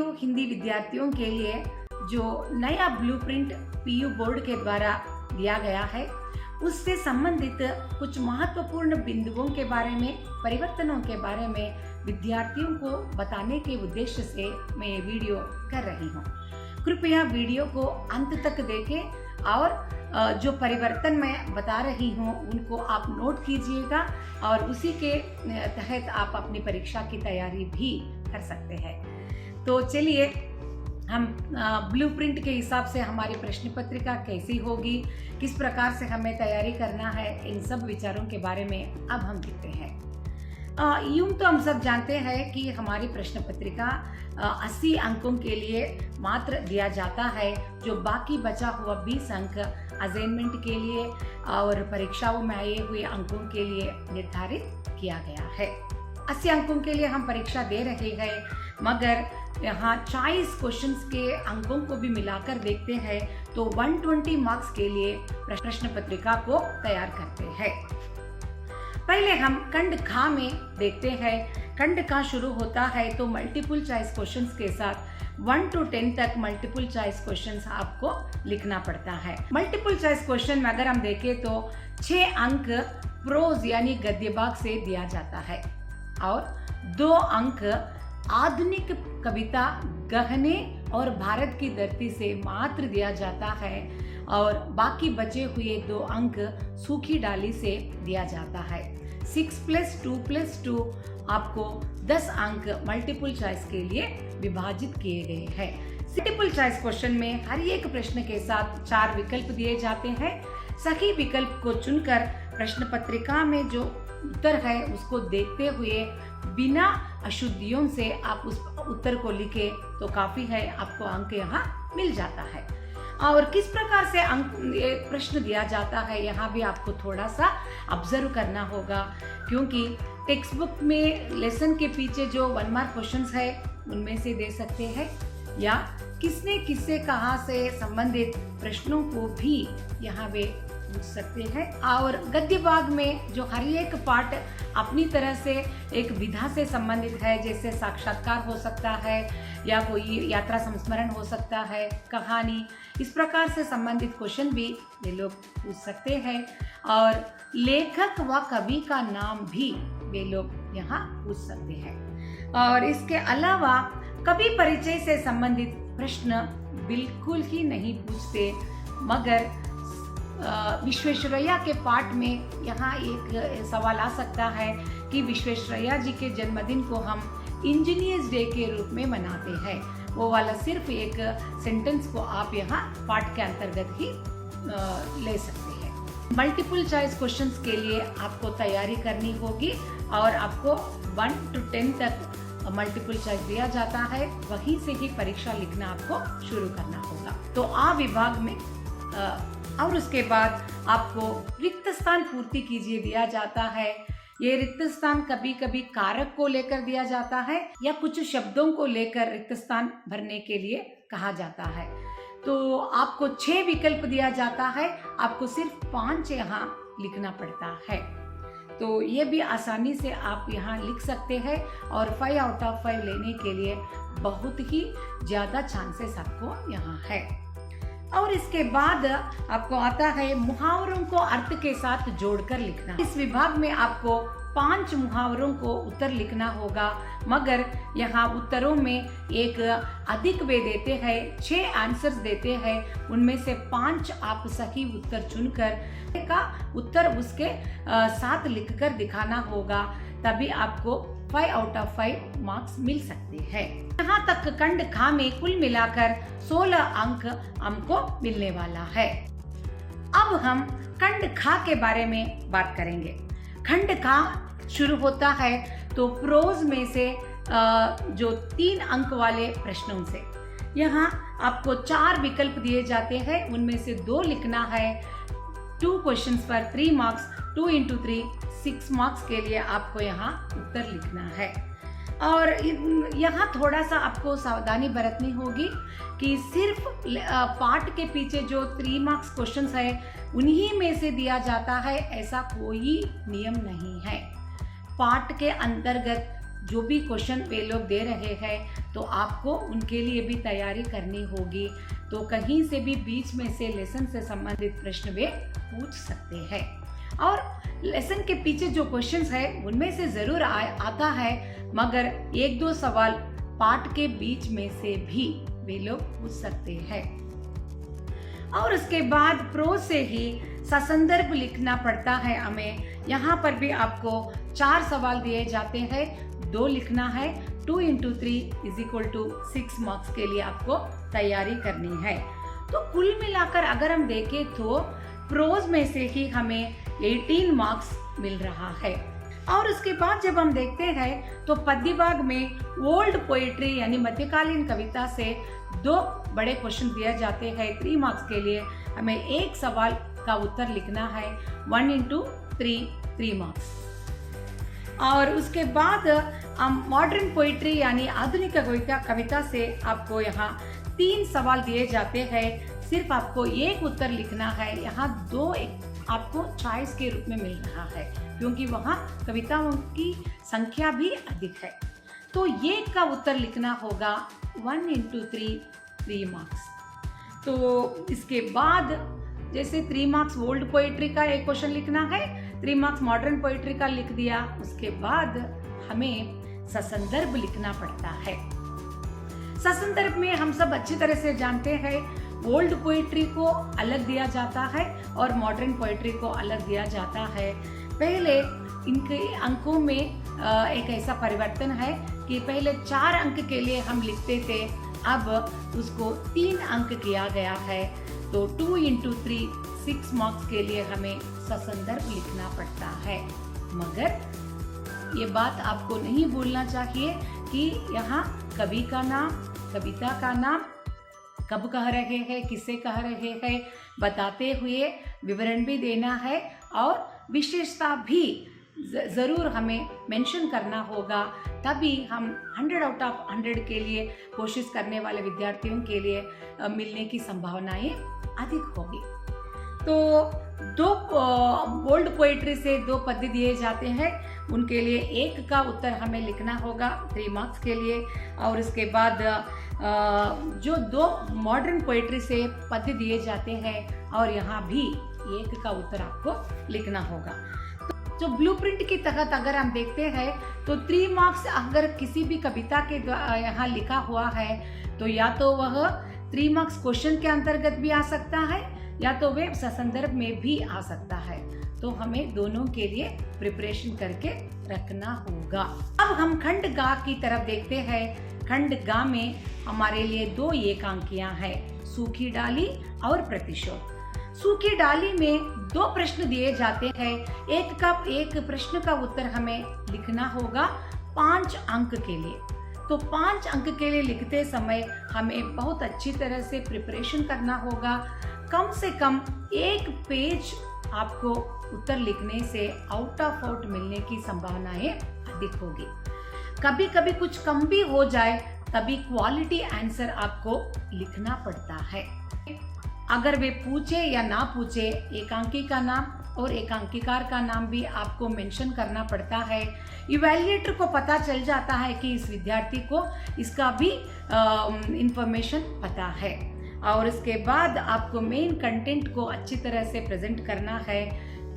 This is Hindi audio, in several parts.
पीयू हिंदी विद्यार्थियों के लिए जो नया ब्लूप्रिंट पीयू बोर्ड के द्वारा दिया गया है उससे संबंधित कुछ महत्वपूर्ण बिंदुओं के बारे में, परिवर्तनों के बारे में विद्यार्थियों को बताने के उद्देश्य से मैं ये वीडियो कर रही हूँ। कृपया वीडियो को अंत तक देखें और जो परिवर्तन मैं बता रही हूँ उनको आप नोट कीजिएगा और उसी के तहत आप अपनी परीक्षा की तैयारी भी कर सकते हैं। तो चलिए हम ब्लूप्रिंट के हिसाब से हमारी प्रश्न पत्रिका कैसी होगी, किस प्रकार से हमें तैयारी करना है, इन सब विचारों के बारे में अब हम देखते हैं। यूं तो हम सब जानते हैं कि हमारी प्रश्न पत्रिका 80 अंकों के लिए मात्र दिया जाता है, जो बाकी बचा हुआ 20 अंक असाइनमेंट के लिए और परीक्षाओं में आए हुए अंकों के लिए निर्धारित किया गया है। 80 अंकों के लिए हम परीक्षा दे रहे हैं, मगर यहाँ 40 क्वेश्चंस के अंकों को भी मिलाकर देखते हैं तो 120 मार्क्स के लिए प्रश्न पत्रिका को तैयार करते हैं। पहले हम खंड खा में देखते हैं। खंड खा शुरू होता है तो मल्टीपल चॉइस क्वेश्चंस के साथ 1 to 10 तक मल्टीपल चॉइस क्वेश्चंस आपको लिखना पड़ता है। मल्टीपल चॉइस क्वेश्चन में अगर हम देखें तो 6 अंक प्रोज यानी गद्य भाग से दिया जाता है और 2 अंक आधुनिक कविता गहने और भारत की धरती से मात्र दिया जाता है और बाकी बचे हुए 2 अंक सूखी डाली से दिया जाता है। 6+2+2 आपको 10 अंक मल्टीपल चॉइस के लिए विभाजित किए गए हैं। मल्टीपल चॉइस क्वेश्चन में हर एक प्रश्न के साथ 4 विकल्प दिए जाते हैं। सही विकल्प को चुनकर प्रश्न पत्रिका में जो उत्तर है उसको देखते हुए बिना अशुद्धियों से आप उस उत्तर को लिखे तो काफी है, आपको अंक यहाँ मिल जाता है। और किस प्रकार से अंक प्रश्न दिया जाता है यहाँ भी आपको थोड़ा सा ऑब्जर्व करना होगा, क्योंकि टेक्स्ट बुक में लेसन के पीछे जो 1 मार्क क्वेश्चंस है उनमें से दे सकते हैं या किसने किससे कहाँ से संबंधित प्रश्नों को भी यहाँ वे पूछ सकते हैं। और गद्य भाग में जो हर एक पार्ट अपनी तरह से एक विधा से संबंधित है, जैसे साक्षात्कार हो सकता है या कोई यात्रा संस्मरण हो सकता है, कहानी, इस प्रकार से संबंधित क्वेश्चन भी वे लोग पूछ सकते हैं। और लेखक व कवि का नाम भी वे लोग यहाँ पूछ सकते हैं। और इसके अलावा कवि परिचय से संबंधित प्रश्न बिल्कुल ही नहीं पूछते, मगर विश्वेश्वरैया के पाठ में यहाँ एक सवाल आ सकता है कि विश्वेश्वरैया जी के जन्मदिन को हम इंजीनियर्स डे के रूप में मनाते हैं। वो वाला सिर्फ एक सेंटेंस को आप यहाँ पाठ के अंतर्गत ही ले सकते हैं। मल्टीपल चॉइस क्वेश्चंस के लिए आपको तैयारी करनी होगी और आपको 1 to 10 तक मल्टीपल चॉइस दिया जाता है, वहीं से ही परीक्षा लिखना आपको शुरू करना होगा। तो आ विभाग में और उसके बाद आपको रिक्त स्थान पूर्ति कीजिए दिया जाता है। ये रिक्त स्थान कभी कभी कारक को लेकर दिया जाता है या कुछ शब्दों को लेकर रिक्त स्थान भरने के लिए कहा जाता है। तो आपको 6 विकल्प दिया जाता है, आपको सिर्फ 5 यहाँ लिखना पड़ता है। तो ये भी आसानी से आप यहाँ लिख सकते हैं और 5 out of 5 लेने के लिए बहुत ही ज़्यादा चांसेस आपको यहाँ है। और इसके बाद आपको आता है मुहावरों को अर्थ के साथ जोड़कर लिखना। इस विभाग में आपको 5 मुहावरों को उत्तर लिखना होगा, मगर यहाँ उत्तरों में एक अधिक वे देते हैं, 6 आंसर्स देते हैं, उनमें से 5 आप सही उत्तर चुनकर का उत्तर उसके साथ लिखकर दिखाना होगा, तभी आपको 5 out of 5 मार्क्स मिल सकते हैं। यहाँ तक खंड खा में कुल मिलाकर 16 अंक हमको मिलने वाला है। अब हम खंड खा के बारे में बात करेंगे। खंड खा शुरू होता है तो प्रोज में से जो 3 अंक वाले प्रश्नों से यहाँ आपको 4 विकल्प दिए जाते हैं, उनमें से 2 लिखना है। 2 क्वेश्चंस पर 3 मार्क्स, 2 into 3 6 मार्क्स के लिए आपको यहाँ उत्तर लिखना है। और यहाँ थोड़ा सा आपको सावधानी बरतनी होगी कि सिर्फ पाठ के पीछे जो 3 मार्क्स क्वेश्चंस है उन्हीं में से दिया जाता है, ऐसा कोई नियम नहीं है। पाठ के अंतर्गत जो भी क्वेश्चन वे लोग दे रहे हैं तो तो आपको उनके लिए भी तैयारी करनी होगी। तो कहीं से भी बीच में से लेसन से संबंधित प्रश्न वे पूछ सकते हैं, और लेसन के पीछे जो क्वेश्चंस है उनमें से ज़रूर आता है, मगर एक दो सवाल पाठ के बीच में से भी वे लोग पूछ सकते हैं। और उसके बाद प्रोज से ही ससंदर्भ लिखना पड़ता है हमें। यहाँ पर भी आपको 4 सवाल दिए जाते हैं, 2 लिखना है। 2 × 3 = 6 मार्क्स के लिए आपको तैयारी करनी है। तो कुल मिलाकर अगर हम देखें तो प्रोज में से ही हमें 18 मार्क्स मिल रहा है। और उसके बाद जब हम देखते हैं तो पद्य भाग में ओल्ड पोएट्री यानी मध्यकालीन कविता से 2 बड़े क्वेश्चन दिए जाते हैं 3 मार्क्स के लिए। हमें एक सवाल का उत्तर लिखना है, 1 × 3 मार्क्स। और उसके बाद हम मॉडर्न पोइट्री यानी आधुनिक कविता से आपको यहाँ 3 सवाल दिए जाते हैं, सिर्फ आपको एक उत्तर लिखना है। यहाँ 2 आपको चॉइस के रूप में मिल रहा है, क्योंकि वहाँ कविताओं की संख्या भी अधिक है। तो ये का उत्तर लिखना होगा 1 × 3 मार्क्स। तो इसके बाद जैसे 3 मार्क्स ओल्ड पोइट्री का एक क्वेश्चन लिखना है, 3 मार्क्स मॉडर्न पोइट्री का लिख दिया। उसके बाद हमें ससंदर्भ लिखना पड़ता है। ससंदर्भ में हम सब अच्छी तरह से जानते हैं, ओल्ड पोइट्री को अलग दिया जाता है और मॉडर्न पोइट्री को अलग दिया जाता है। पहले इनके अंकों में एक ऐसा परिवर्तन है कि पहले 4 अंक के लिए हम लिखते थे, अब उसको 3 अंक किया गया है। तो 2 × 3 6 मार्क्स के लिए हमें ससंदर्भ लिखना पड़ता है। मगर ये बात आपको नहीं भूलना चाहिए कि यहाँ कवि का नाम, कविता का नाम, कब कह रहे हैं, किसे कह रहे हैं, बताते हुए विवरण भी देना है और विशेषता भी ज़रूर हमें मेंशन करना होगा। तभी हम 100/100 के लिए कोशिश करने वाले विद्यार्थियों के लिए मिलने की संभावनाएं अधिक होगी। तो 2 ओल्ड पोइट्री से 2 पद्य दिए जाते हैं, उनके लिए एक का उत्तर हमें लिखना होगा 3 मार्क्स के लिए। और इसके बाद जो 2 मॉडर्न पोइट्री से पद्य दिए जाते हैं और यहाँ भी एक का उत्तर आपको लिखना होगा। जो ब्लूप्रिंट के तहत अगर हम देखते हैं तो 3 मार्क्स अगर किसी भी कविता के यहाँ लिखा हुआ है तो या तो वह 3 मार्क्स क्वेश्चन के अंतर्गत भी आ सकता है या तो वे ससंदर्भ में भी आ सकता है। तो हमें दोनों के लिए प्रिपरेशन करके रखना होगा। अब हम खंड गा की तरफ देखते हैं। खंड गा में हमारे लिए 2 एकांकियां हैं, सूखी डाली और प्रतिशोध। सूखी डाली में 2 प्रश्न दिए जाते हैं, एक प्रश्न का उत्तर हमें लिखना होगा 5 अंक के लिए। तो 5 अंक के लिए लिखते समय हमें बहुत अच्छी तरह से प्रिपरेशन करना होगा। कम से कम 1 पेज आपको उत्तर लिखने से आउट ऑफ आउट मिलने की संभावनाएं अधिक होगी। कभी कभी कुछ कम भी हो जाए तभी क्वालिटी आंसर आपको लिखना पड़ता है। अगर वे पूछे या ना पूछे, एकांकी का नाम और एकांकीकार का नाम भी आपको मेंशन करना पड़ता है। इवैल्यूएटर को पता चल जाता है कि इस विद्यार्थी को इसका भी इंफॉर्मेशन पता है। और इसके बाद आपको मेन कंटेंट को अच्छी तरह से प्रेजेंट करना है,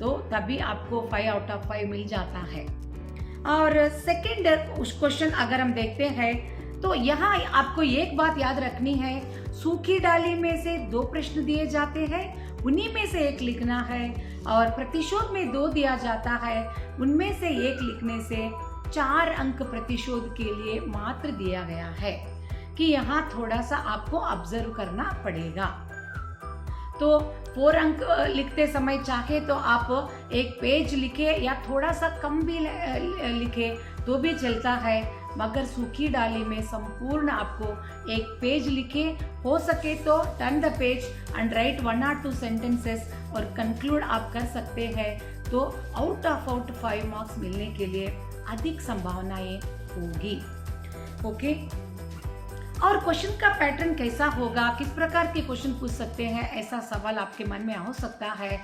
तो तभी आपको 5/5 मिल जाता है। और सेकेंड क्वेश्चन अगर हम देखते हैं तो यहाँ आपको एक बात याद रखनी है, सूखी डाली में से 2 प्रश्न दिए जाते हैं, उन्हीं में से एक लिखना है। और प्रतिशोध में 2 दिया जाता है, उनमें से एक लिखने से 4 अंक प्रतिशोध के लिए मात्र दिया गया है कि यहाँ थोड़ा सा आपको ऑब्जर्व करना पड़ेगा। तो 4 अंक लिखते समय चाहे तो आप 1 पेज लिखे या थोड़ा सा कम भी लिखे तो भी चलता है, मगर सूखी डाली में संपूर्ण आपको 1 पेज लिखे, हो सके तो turn the page and right 1 or 2 sentences और कंक्लूड आप कर सकते हैं। तो आउट ऑफ आउट 5 मार्क्स मिलने के लिए अधिक संभावनाएं होगी। ओके, और क्वेश्चन का पैटर्न कैसा होगा, किस प्रकार के क्वेश्चन पूछ सकते हैं, ऐसा सवाल आपके मन में हो सकता है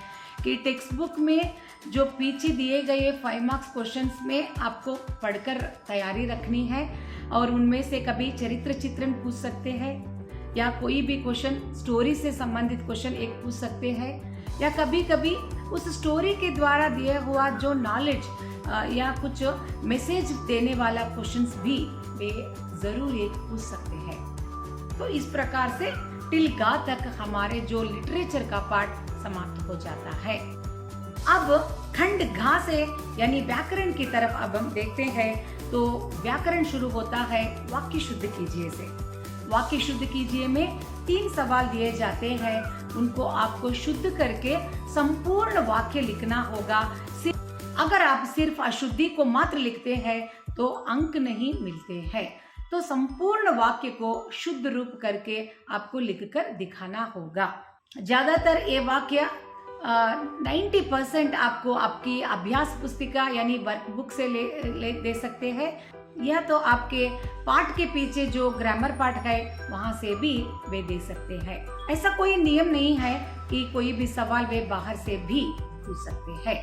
कि टेक्स्ट बुक में जो पीछे दिए गए 5 मार्क्स क्वेश्चंस में आपको पढ़कर तैयारी रखनी है और उनमें से कभी चरित्र चित्रण पूछ सकते हैं या कोई भी क्वेश्चन स्टोरी से संबंधित क्वेश्चन एक पूछ सकते हैं या कभी कभी उस स्टोरी के द्वारा दिया हुआ जो नॉलेज या कुछ मैसेज देने वाला क्वेश्चंस भी वे जरूर एक पूछ सकते हैं। तो इस प्रकार से टिल गा तक हमारे जो लिटरेचर का पार्ट समाप्त हो जाता है। अब खंड घा से यानी व्याकरण की तरफ अब हम देखते हैं। तो व्याकरण शुरू होता है वाक्य शुद्ध कीजिए से। वाक्य शुद्ध कीजिए में 3 सवाल दिए जाते हैं, उनको आपको शुद्ध करके संपूर्ण वाक्य लिखना होगा। अगर आप सिर्फ अशुद्धि को मात्र लिखते हैं तो अंक नहीं मिलते हैं। तो संपूर्ण वाक्य को शुद्ध रूप करके आपको लिखकर दिखाना होगा। ज्यादातर ये वाक्य 90% आपको आपकी अभ्यास पुस्तिका यानी वर्कबुक से ले दे सकते हैं या तो आपके पाठ के पीछे जो ग्रामर पार्ट है वहां से भी वे दे सकते हैं। ऐसा कोई नियम नहीं है कि कोई भी सवाल वे बाहर से भी पूछ सकते हैं।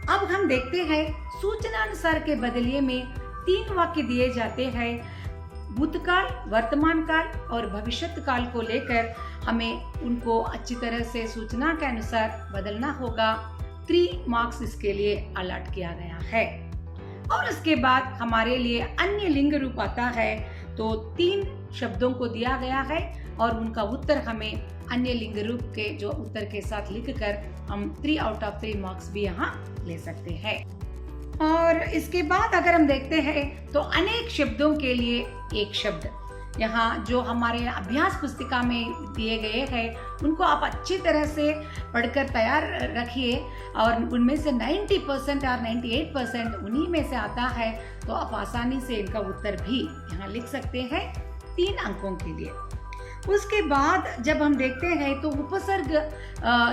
अब हम देखते हैं सूचना अनुसार के बदलिए में 3 वाक्य दिए जाते हैं। भूतकाल, वर्तमान काल और भविष्यत काल को लेकर हमें उनको अच्छी तरह से सूचना के अनुसार बदलना होगा। 3 मार्क्स इसके लिए अलॉट किया गया है। और उसके बाद हमारे लिए अन्य लिंग रूप आता है। तो 3 शब्दों को दिया गया है और उनका उत्तर हमें अन्य लिंग रूप के जो उत्तर के साथ लिखकर हम 3 आउट ऑफ 3 मार्क्स भी यहाँ ले सकते हैं। और इसके बाद अगर हम देखते हैं तो अनेक शब्दों के लिए एक शब्द यहाँ जो हमारे अभ्यास पुस्तिका में दिए गए हैं उनको आप अच्छी तरह से पढ़कर तैयार रखिए और उनमें से 90% और 98% उन्हीं में से आता है। तो आप आसानी से इनका उत्तर भी यहाँ लिख सकते हैं 3 अंकों के लिए। उसके बाद जब हम देखते हैं तो उपसर्ग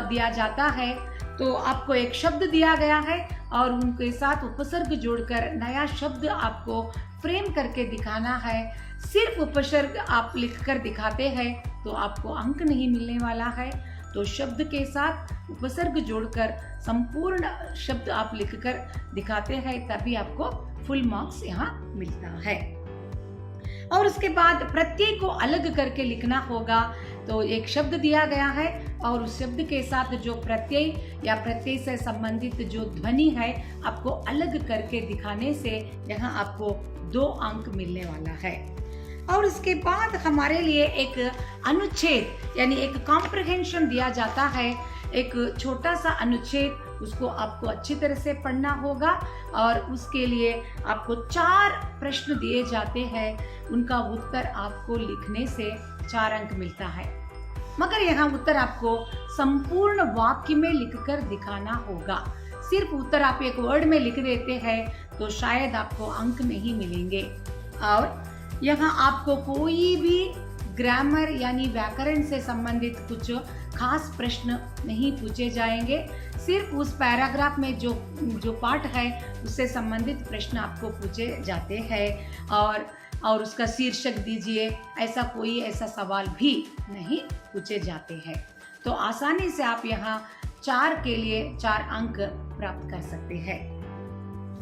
दिया जाता है। तो आपको एक शब्द दिया गया है और उनके साथ उपसर्ग जोड़कर नया शब्द आपको फ्रेम करके दिखाना है। सिर्फ उपसर्ग आप लिखकर दिखाते हैं तो आपको अंक नहीं मिलने वाला है। तो शब्द के साथ उपसर्ग जोड़कर संपूर्ण शब्द आप लिखकर दिखाते हैं तभी आपको फुल मार्क्स यहाँ मिलता है। और उसके बाद प्रत्यय को अलग करके लिखना होगा। तो एक शब्द दिया गया है और उस शब्द के साथ जो प्रत्यय या प्रत्यय से संबंधित जो ध्वनि है आपको अलग करके दिखाने से यहाँ आपको 2 अंक मिलने वाला है। और उसके बाद हमारे लिए एक अनुच्छेद यानी एक कॉम्प्रिहेंशन दिया जाता है। एक छोटा सा अनुच्छेद, उसको आपको अच्छी तरह से पढ़ना होगा और उसके लिए आपको 4 प्रश्न दिए जाते हैं। उनका उत्तर आपको लिखने से 4 अंक मिलता है। मगर यहाँ उत्तर आपको संपूर्ण वाक्य में लिखकर दिखाना होगा। सिर्फ उत्तर आप एक वर्ड में लिख देते हैं तो शायद आपको अंक नहीं मिलेंगे। और यहाँ आपको कोई भी ग्रामर यानी व्याकरण से संबंधित कुछ खास प्रश्न नहीं पूछे जाएंगे। सिर्फ उस पैराग्राफ में जो पार्ट है उससे संबंधित प्रश्न आपको पूछे जाते हैं और उसका शीर्षक दीजिए, ऐसा कोई ऐसा सवाल भी नहीं पूछे जाते हैं। तो आसानी से आप यहाँ 4 के लिए 4 अंक प्राप्त कर सकते हैं।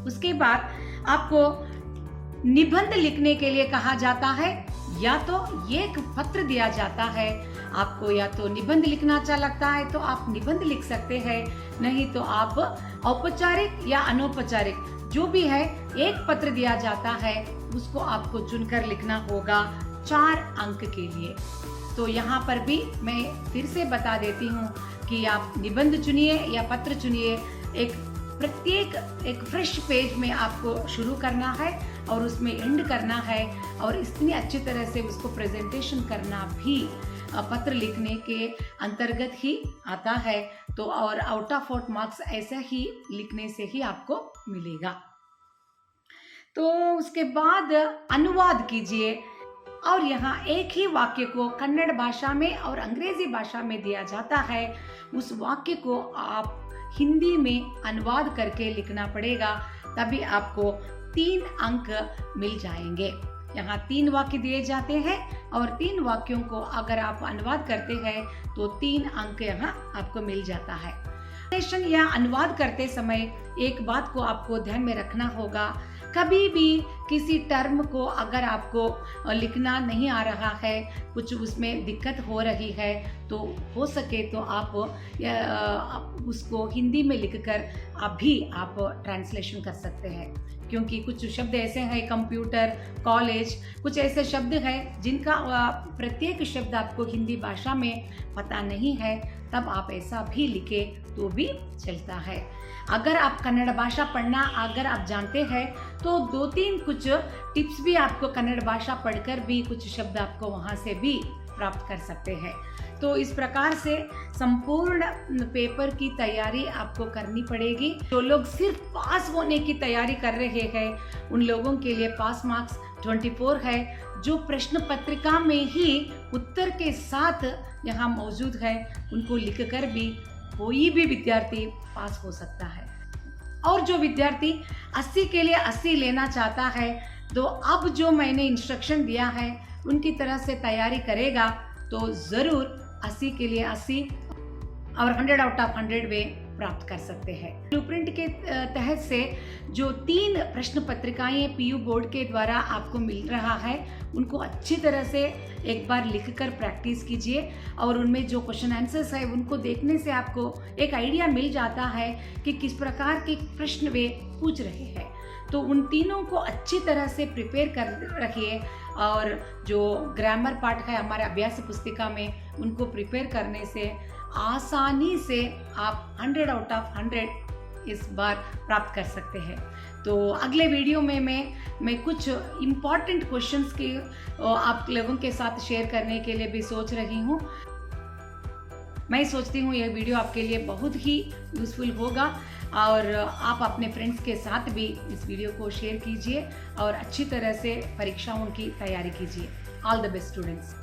उसके बाद आपको निबंध लिखने के लिए कहा जाता है। या तो एक पत्र दिया जाता है, आपको या तो निबंध लिखना अच्छा लगता है तो आप निबंध लिख सकते हैं, नहीं तो आप औपचारिक या अनौपचारिक जो भी है एक पत्र दिया जाता है उसको आपको चुनकर लिखना होगा 4 अंक के लिए। तो यहाँ पर भी मैं फिर से बता देती हूँ कि आप निबंध चुनिए या पत्र चुनिए। प्रत्येक एक फ्रेश पेज में आपको शुरू करना है और उसमें एंड करना है और इतनी अच्छी तरह से उसको प्रेजेंटेशन करना भी पत्र लिखने के अंतर्गत ही आता है। तो और आउट ऑफ 4 मार्क्स ऐसा ही लिखने से ही आपको मिलेगा। तो उसके बाद अनुवाद कीजिए और यहाँ एक ही वाक्य को कन्नड़ भाषा में और अंग्रेजी भाषा में दिया जाता है। उस वाक्य को आप हिंदी में अनुवाद करके लिखना पड़ेगा, तभी आपको 3 अंक मिल जाएंगे। यहाँ 3 वाक्य दिए जाते हैं और 3 वाक्यों को अगर आप अनुवाद करते हैं तो 3 अंक यहाँ आपको मिल जाता है। ट्रांसलेशन या अनुवाद करते समय एक बात को आपको ध्यान में रखना होगा, कभी भी किसी टर्म को अगर आपको लिखना नहीं आ रहा है, कुछ उसमें दिक्कत हो रही है, तो हो सके तो आप उसको हिंदी में लिखकर आप ट्रांसलेशन कर सकते हैं। क्योंकि कुछ शब्द ऐसे हैं, कंप्यूटर, कॉलेज, कुछ ऐसे शब्द हैं जिनका प्रत्येक शब्द आपको हिंदी भाषा में पता नहीं है, तब आप ऐसा भी लिखे तो भी चलता है। अगर आप कन्नड़ भाषा पढ़ना अगर आप जानते हैं तो 2-3 कुछ टिप्स भी आपको कन्नड़ भाषा पढ़कर भी कुछ शब्द आपको वहाँ से भी प्राप्त कर सकते हैं। तो इस प्रकार से संपूर्ण पेपर की तैयारी आपको करनी पड़ेगी। जो लोग सिर्फ पास होने की तैयारी कर रहे हैं उन लोगों के लिए पास मार्क्स 24 है, जो प्रश्न पत्रिका में ही उत्तर के साथ यहाँ मौजूद है उनको लिखकर भी कोई भी विद्यार्थी पास हो सकता है। और जो विद्यार्थी 80 के लिए 80 लेना चाहता है तो अब जो मैंने इंस्ट्रक्शन दिया है उनकी तरह से तैयारी करेगा तो ज़रूर 80 के लिए 80 और 100 आउट ऑफ 100 वे प्राप्त कर सकते हैं। ब्लूप्रिंट के तहत से जो 3 प्रश्न पत्रिकाएं पीयू बोर्ड के द्वारा आपको मिल रहा है उनको अच्छी तरह से एक बार लिखकर प्रैक्टिस कीजिए और उनमें जो क्वेश्चन आंसर्स है उनको देखने से आपको एक आइडिया मिल जाता है कि किस प्रकार के प्रश्न वे पूछ रहे हैं। तो उन तीनों को अच्छी तरह से प्रिपेयर कर रखिए और जो ग्रामर पार्ट है हमारे अभ्यास पुस्तिका में उनको प्रिपेयर करने से आसानी से आप 100 आउट ऑफ 100 इस बार प्राप्त कर सकते हैं। तो अगले वीडियो में मैं कुछ इम्पॉर्टेंट क्वेश्चंस के आप लोगों के साथ शेयर करने के लिए भी सोच रही हूँ। मैं सोचती हूँ यह वीडियो आपके लिए बहुत ही यूज़फुल होगा और आप अपने फ्रेंड्स के साथ भी इस वीडियो को शेयर कीजिए और अच्छी तरह से परीक्षाओं की तैयारी कीजिए। All the best students.